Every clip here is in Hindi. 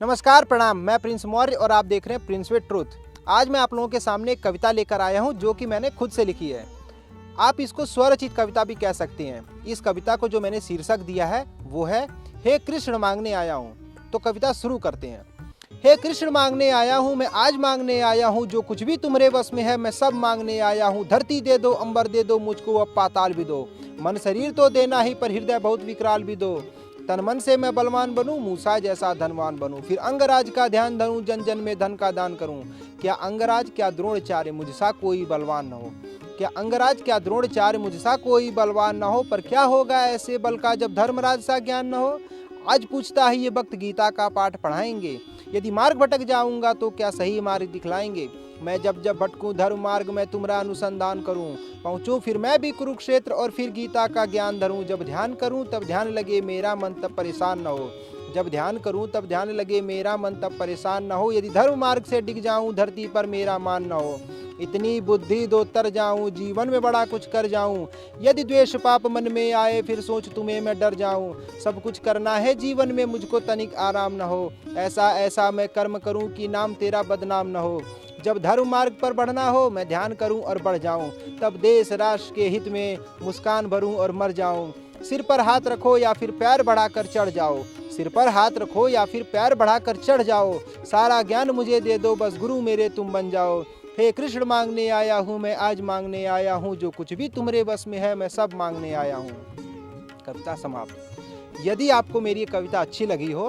नमस्कार, प्रणाम। मैं प्रिंस मौर्य और आप देख रहे हैं प्रिंस विद ट्रूथ। आज मैं आप लोगों के सामने एक कविता लेकर आया हूं जो कि मैंने खुद से लिखी है। आप इसको स्वरचित कविता भी कह सकते हैं। इस कविता को जो मैंने शीर्षक दिया है वो है हे कृष्ण मांगने आया हूँ। तो कविता शुरू करते हैं। हे कृष्ण मांगने आया हूँ, मैं आज मांगने आया हूँ, जो कुछ भी तुम्हारे बस में है मैं सब मांगने आया हूँ। धरती दे दो, अंबर दे दो, मुझको अब पाताल भी दो। मन शरीर तो देना ही, पर हृदय बहुत विकराल भी दो। तन मन से मैं बलवान बनूं, मूसा जैसा धनवान बनूं, फिर अंगराज का ध्यान धरूं, जन जन में धन का दान करूं। क्या अंगराज, क्या द्रोणाचार्य, मुझसा कोई बलवान न हो। क्या अंगराज, क्या द्रोणाचार्य, मुझसा कोई बलवान न हो। पर क्या होगा ऐसे बल का जब धर्मराज सा ज्ञान न हो। आज पूछता है ये वक्त, गीता का पाठ पढ़ाएंगे। यदि मार्ग भटक जाऊंगा तो क्या सही मार्ग दिखलाएंगे। मैं जब जब भटकूं धर्म मार्ग में तुम्हारा अनुसंधान करूं। पहुंचूं फिर मैं भी कुरुक्षेत्र और फिर गीता का ज्ञान धरूं। जब ध्यान करूं तब ध्यान लगे मेरा मन तब परेशान न हो। जब ध्यान करूं तब ध्यान लगे मेरा मन तब परेशान न हो। यदि धर्म मार्ग से डिग जाऊं धरती पर मेरा मान न हो। इतनी बुद्धि दो तर जाऊं, जीवन में बड़ा कुछ कर जाऊं। यदि द्वेष पाप मन में आए फिर सोच तुम्हें मैं डर जाऊं। सब कुछ करना है जीवन में, मुझको तनिक आराम न हो। ऐसा ऐसा मैं कर्म करूं कि नाम तेरा बदनाम न हो। जब धर्म मार्ग पर बढ़ना हो मैं ध्यान करूं और बढ़ जाऊं। तब देश राष्ट्र के हित में मुस्कान भरूं और मर जाऊं। सिर पर हाथ रखो या फिर पैर बढ़ाकर चढ़ जाओ। सिर पर हाथ रखो या फिर पैर बढ़ाकर चढ़ जाओ। सारा ज्ञान मुझे दे दो, बस गुरु मेरे तुम बन जाओ। हे कृष्ण मांगने आया हूँ, मैं आज मांगने आया हूँ, जो कुछ भी तुम्हारे बस में है मैं सब मांगने आया हूँ। कविता समाप्त। यदि आपको मेरी ये कविता अच्छी लगी हो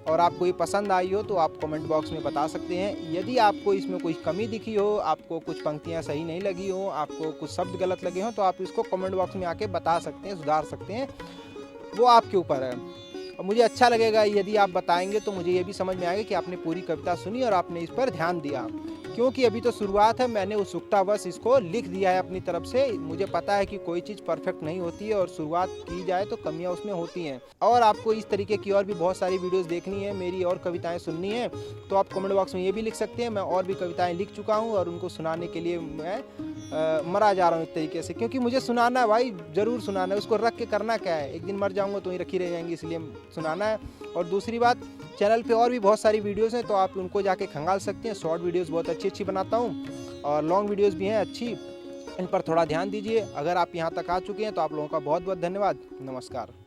और आपको ये पसंद आई हो तो आप कमेंट बॉक्स में बता सकते हैं। यदि आपको इसमें कोई कमी दिखी हो, आपको कुछ पंक्तियां सही नहीं लगी हो, आपको कुछ शब्द गलत लगे हो, तो आप इसको कमेंट बॉक्स में आके बता सकते हैं, सुधार सकते हैं। वो आपके ऊपर है। और मुझे अच्छा लगेगा यदि आप बताएंगे, तो मुझे ये भी समझ में आएगा कि आपने पूरी कविता सुनी और आपने इस पर ध्यान दिया। क्योंकि अभी तो शुरुआत है, मैंने उत्सुकतावश इसको लिख दिया है अपनी तरफ से। मुझे पता है कि कोई चीज़ परफेक्ट नहीं होती है और शुरुआत की जाए तो कमियां उसमें होती हैं। और आपको इस तरीके की और भी बहुत सारी वीडियोस देखनी है, मेरी और कविताएं सुननी है, तो आप कमेंट बॉक्स में ये भी लिख सकते हैं। मैं और भी कविताएं लिख चुका हूँ और उनको सुनाने के लिए मैं मरा जा रहा हूँ एक तरीके से। क्योंकि मुझे सुनाना है भाई, ज़रूर सुनाना है। उसको रख के करना क्या है, एक दिन मर जाऊँगा तो ही रखी रह जाएंगी, इसलिए सुनाना है। और दूसरी बात, चैनल पे और भी बहुत सारी वीडियोस हैं, तो आप उनको जाके खंगाल सकते हैं। शॉर्ट वीडियोस बहुत अच्छी अच्छी बनाता हूँ और लॉन्ग वीडियोस भी हैं अच्छी। इन पर थोड़ा ध्यान दीजिए। अगर आप यहाँ तक आ चुके हैं तो आप लोगों का बहुत बहुत धन्यवाद। नमस्कार।